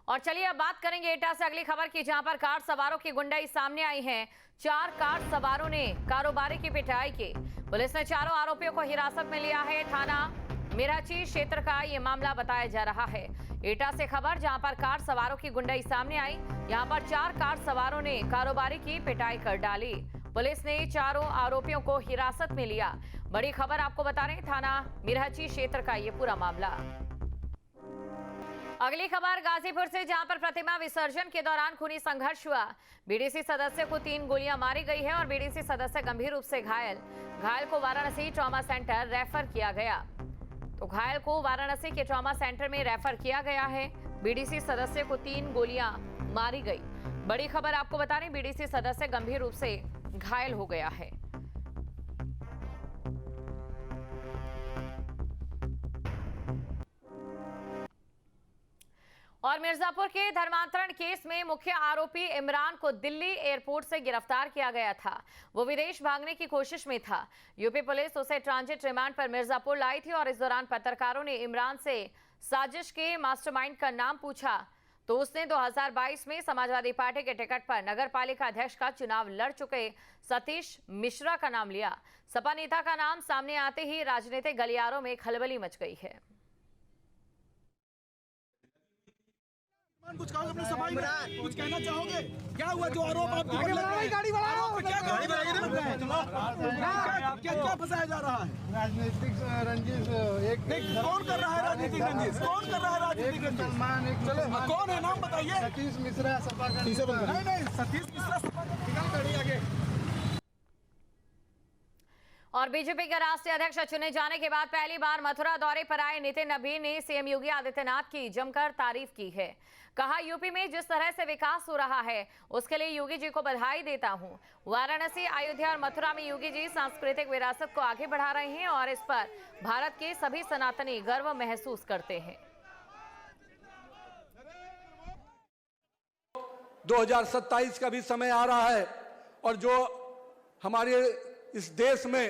और चलिए अब बात करेंगे एटा से अगली खबर की, जहां पर कार सवारों की गुंडाई सामने आई है। 4 कार सवारों ने कारोबारी की पिटाई की। पुलिस ने चारों आरोपियों को हिरासत में लिया है। थाना मिराची क्षेत्र का ये मामला बताया जा रहा है। एटा से खबर, जहां पर कार सवारों की गुंडाई सामने आई। यहां पर 4 कार सवारों ने कारोबारी की पिटाई कर डाली। पुलिस ने चारों आरोपियों को हिरासत में लिया। बड़ी खबर आपको बता रहे हैं, थाना मिराची क्षेत्र का ये पूरा मामला। अगली खबर गाजीपुर से, जहां पर प्रतिमा विसर्जन के दौरान खूनी संघर्ष हुआ। बीडीसी सदस्य को 3 गोलियां मारी गई है और बीडीसी सदस्य गंभीर रूप से घायल को वाराणसी ट्रॉमा सेंटर रेफर किया गया। तो घायल को वाराणसी के ट्रॉमा सेंटर में रेफर किया गया है। बीडीसी सदस्य को 3 गोलियां मारी गई। बड़ी खबर आपको बता रहे, बीडीसी सदस्य गंभीर रूप से घायल हो गया है। और मिर्जापुर के धर्मांतरण केस में मुख्य आरोपी इमरान को दिल्ली एयरपोर्ट से गिरफ्तार किया गया था। वो विदेश भागने की कोशिश में था। यूपी पुलिस उसे ट्रांजिट रिमांड पर मिर्जापुर लाई थी और इस दौरान पत्रकारों ने इमरान से साजिश के मास्टरमाइंड का नाम पूछा तो उसने 2022 में समाजवादी पार्टी के टिकट पर नगर पालिका अध्यक्ष का चुनाव लड़ चुके सतीश मिश्रा का नाम लिया। सपा नेता का नाम सामने आते ही राजनीतिक गलियारों में खलबली मच गई है। कुछ कहोगे अपने सफाई में? कुछ कहना चाहोगे? क्या हुआ जो आरोप आपके ऊपर लग रहा है? गाड़ी बढ़ाओ, क्या फंसाया जा रहा है? राजनीतिक रंजिश कौन कर रहा है राजनीतिक रंजिश? कौन कर रहा है राजनीतिक रंजिश? कौन है, नाम बताइए। सतीश मिश्रा सपा का। नहीं, सतीश मिश्रा सपा का। आगे। और बीजेपी के राष्ट्रीय अध्यक्ष चुने जाने के बाद पहली बार मथुरा दौरे पर आए नितिन नबीन ने सीएम योगी आदित्यनाथ की जमकर तारीफ की है। कहा, यूपी में जिस तरह से विकास हो रहा है उसके लिए योगी जी को बधाई देता हूं। वाराणसी, अयोध्या और मथुरा में योगी जी सांस्कृतिक विरासत को आगे बढ़ा रहे हैं और इस पर भारत के सभी सनातनी गर्व महसूस करते हैं। 2027 का भी समय आ रहा है और जो हमारे इस देश में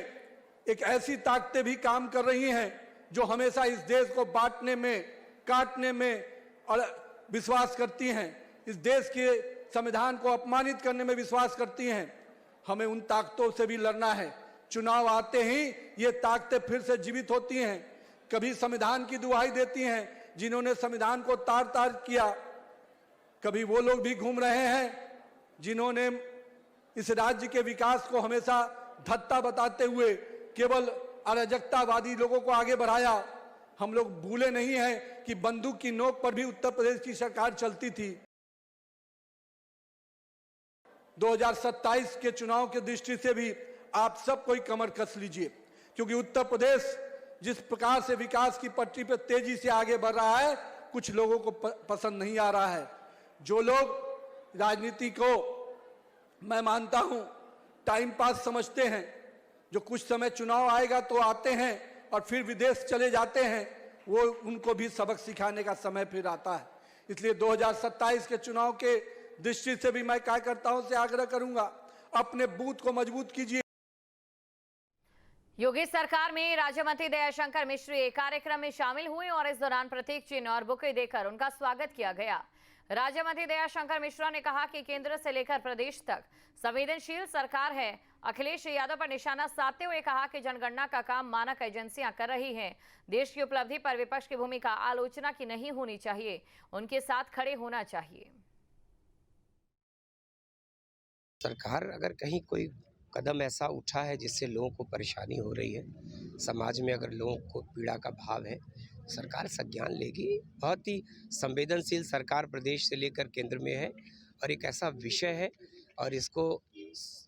एक ऐसी ताकतें भी काम कर रही हैं जो हमेशा इस देश को बांटने में, काटने में और विश्वास करती हैं, इस देश के संविधान को अपमानित करने में विश्वास करती हैं। हमें उन ताकतों से भी लड़ना है। चुनाव आते ही ये ताकतें फिर से जीवित होती हैं। कभी संविधान की दुहाई देती हैं जिन्होंने संविधान को तार-तार किया, कभी वो लोग भी घूम रहे हैं जिन्होंने इस राज्य के विकास को हमेशा धत्ता बताते हुए केवल अराजकतावादी लोगों को आगे बढ़ाया। हम लोग भूले नहीं हैं कि बंदूक की नोक पर भी उत्तर प्रदेश की सरकार चलती थी। 2027 के चुनाव की दृष्टि से भी आप सब कोई कमर कस लीजिए, क्योंकि उत्तर प्रदेश जिस प्रकार से विकास की पटरी पर तेजी से आगे बढ़ रहा है, कुछ लोगों को पसंद नहीं आ रहा है। जो लोग राजनीति को, मैं मानता हूं, टाइम पास समझते हैं, जो कुछ समय चुनाव आएगा तो आते हैं और फिर विदेश चले जाते हैं, वो उनको भी सबक सिखाने का समय फिर आता है। इसलिए 2027 के चुनाव के दृष्टि से भी मैं कार्यकर्ताओं से आग्रह करूंगा, अपने बूथ को मजबूत कीजिए। योगी सरकार में राज्य मंत्री दयाशंकर मिश्र कार्यक्रम में शामिल हुए और इस दौरान प्रतीक चिन्ह और बुके देकर उनका स्वागत किया गया। राज्य मंत्री दयाशंकर मिश्रा ने कहा कि केंद्र से लेकर प्रदेश तक संवेदनशील सरकार है। अखिलेश यादव पर निशाना साधते हुए कहा कि जनगणना का काम मानक एजेंसियां कर रही हैं। देश की उपलब्धि पर विपक्ष की भूमिका आलोचना की नहीं होनी चाहिए, उनके साथ खड़े होना चाहिए। सरकार अगर कहीं कोई कदम ऐसा उठा है जिससे लोगों को परेशानी हो रही है, समाज में अगर लोगों को पीड़ा का भाव है, सरकार संज्ञान लेगी। बहुत ही संवेदनशील सरकार प्रदेश से लेकर केंद्र में है और एक ऐसा विषय है और इसको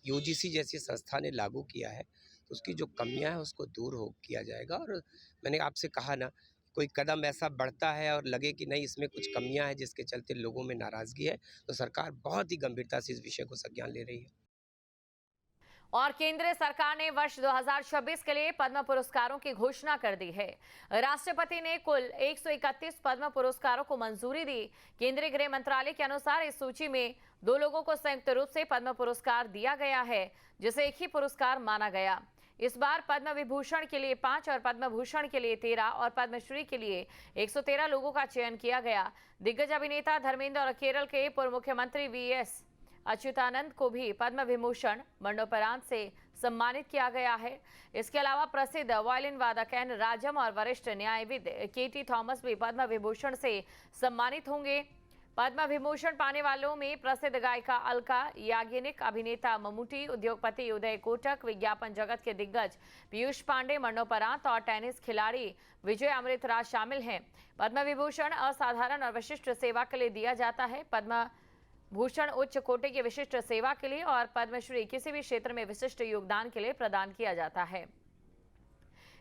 यूजीसी जैसी संस्था ने लागू किया है, तो उसकी जो कमियां हैं उसको दूर हो किया जाएगा। और मैंने आपसे कहा ना, कोई कदम ऐसा बढ़ता है और लगे कि नहीं इसमें कुछ कमियां हैं जिसके चलते लोगों में नाराजगी है, तो सरकार बहुत ही गंभीरता से इस विषय को संज्ञान ले रही है। और केंद्र सरकार ने वर्ष 2026 के लिए पद्म पुरस्कारों की घोषणा कर दी है। राष्ट्रपति ने कुल 131 पद्म पुरस्कारों को मंजूरी दी। केंद्रीय गृह मंत्रालय के अनुसार इस सूची में 2 लोगों को संयुक्त रूप से पद्म पुरस्कार दिया गया है, जिसे एक ही पुरस्कार माना गया। इस बार पद्म विभूषण के लिए 5 और पद्म भूषण के लिए 13 और पद्मश्री के लिए 113 लोगों का चयन किया गया। दिग्गज अभिनेता धर्मेंद्र और केरल के पूर्व मुख्यमंत्री वीएस अच्युतानंद को भी पद्म विभूषण मरणोपरांत से सम्मानित किया गया है। इसके अलावा प्रसिद्ध वायलिन वादक एन राजम और वरिष्ठ न्यायविद केटी थॉमस भी पद्म विभूषण से सम्मानित होंगे। पद्म विभूषण पाने वालों में प्रसिद्ध गायिका अलका याग्निक, अभिनेता मम्मूटी, उद्योगपति उदय कोटक, विज्ञापन जगत के दिग्गज पीयूष पांडे मरणोपरांत और टेनिस खिलाड़ी विजय अमृतराज शामिल हैं। पद्म विभूषण असाधारण और विशिष्ट सेवा के लिए दिया जाता है। पद्म भूषण उच्च कोटि की विशिष्ट सेवा के लिए और पद्मश्री किसी भी क्षेत्र में विशिष्ट योगदान के लिए प्रदान किया जाता है।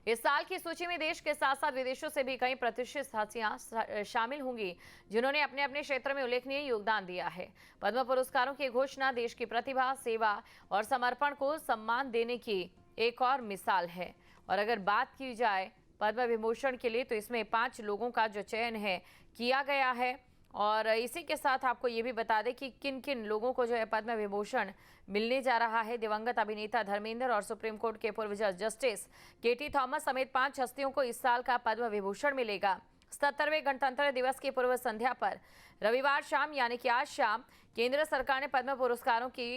इस साल की सूची में देश के साथ साथ विदेशों से भी कई प्रतिष्ठित हस्तियां शामिल होंगी जिन्होंने अपने अपने क्षेत्र में उल्लेखनीय योगदान दिया है। पद्म पुरस्कारों की घोषणा देश की प्रतिभा, सेवा और समर्पण को सम्मान देने की एक और मिसाल है। और अगर बात की जाए पद्म विभूषण के लिए तो इसमें 5 लोगों का जो चयन है किया गया है। और इसी के साथ आपको ये भी बता दें कि किन किन लोगों को जो है पद्म विभूषण मिलने जा रहा है। दिवंगत अभिनेता धर्मेंद्र और सुप्रीम कोर्ट के पूर्व जज जस्टिस केटी थॉमस समेत 5 हस्तियों को इस साल का पद्म विभूषण मिलेगा। 77वें गणतंत्र दिवस की पूर्व संध्या पर रविवार शाम यानी कि आज शाम केंद्र सरकार ने पद्म पुरस्कारों की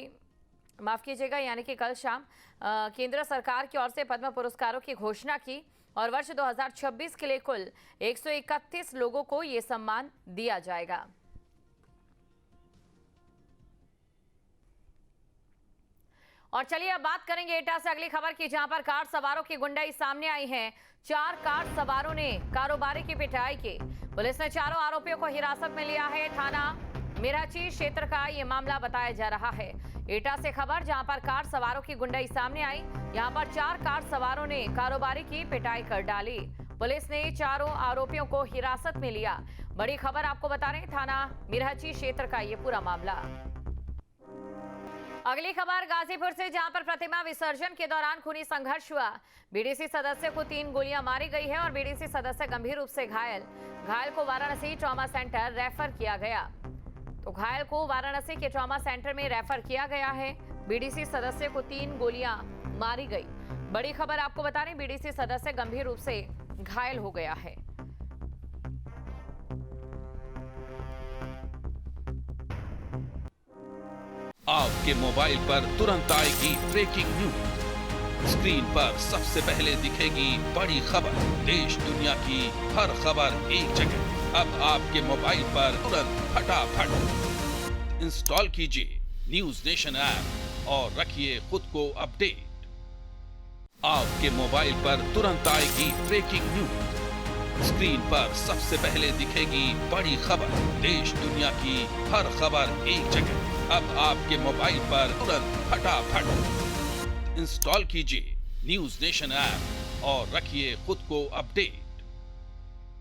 यानी कि कल शाम केंद्र सरकार की ओर से पद्म पुरस्कारों की घोषणा की और वर्ष 2026 के लिए कुल 131 लोगों को ये सम्मान दिया जाएगा। और चलिए अब बात करेंगे एटा से अगली खबर की, जहां पर कार सवारों की गुंडाई सामने आई है। 4 कार सवारों ने कारोबारी की पिटाई की। पुलिस ने चारों आरोपियों को हिरासत में लिया है। थाना मिराची क्षेत्र का ये मामला बताया जा रहा है। एटा से खबर, जहां पर कार सवारों की गुंडाई सामने आई। यहां पर 4 कार सवारों ने कारोबारी की पिटाई कर डाली। पुलिस ने चारों आरोपियों को हिरासत में लिया। बड़ी खबर आपको बता रहे हैं, थाना मिराची क्षेत्र का ये पूरा मामला। अगली खबर गाजीपुर से, जहां पर प्रतिमा विसर्जन के दौरान खूनी संघर्ष हुआ। बीडीसी सदस्य को 3 गोलियां मारी गई है और बीडीसी सदस्य गंभीर रूप से घायल को वाराणसी ट्रॉमा सेंटर रेफर किया गया। तो घायल को वाराणसी के ट्रॉमा सेंटर में रेफर किया गया है। बीडीसी सदस्य को 3 गोलियां मारी गई। बड़ी खबर आपको बता रहे, बीडीसी सदस्य गंभीर रूप से घायल हो गया है। आपके मोबाइल पर तुरंत आएगी ब्रेकिंग न्यूज। स्क्रीन पर सबसे पहले दिखेगी बड़ी खबर। देश दुनिया की हर खबर एक जगह। अब आपके मोबाइल पर तुरंत फटाफट इंस्टॉल कीजिए न्यूज नेशन ऐप और रखिए खुद को अपडेट। आपके मोबाइल पर तुरंत आएगी ब्रेकिंग न्यूज। स्क्रीन पर सबसे पहले दिखेगी बड़ी खबर। देश दुनिया की हर खबर एक जगह। अब आपके मोबाइल पर तुरंत फटाफट इंस्टॉल कीजिए न्यूज नेशन ऐप और रखिए खुद को अपडेट।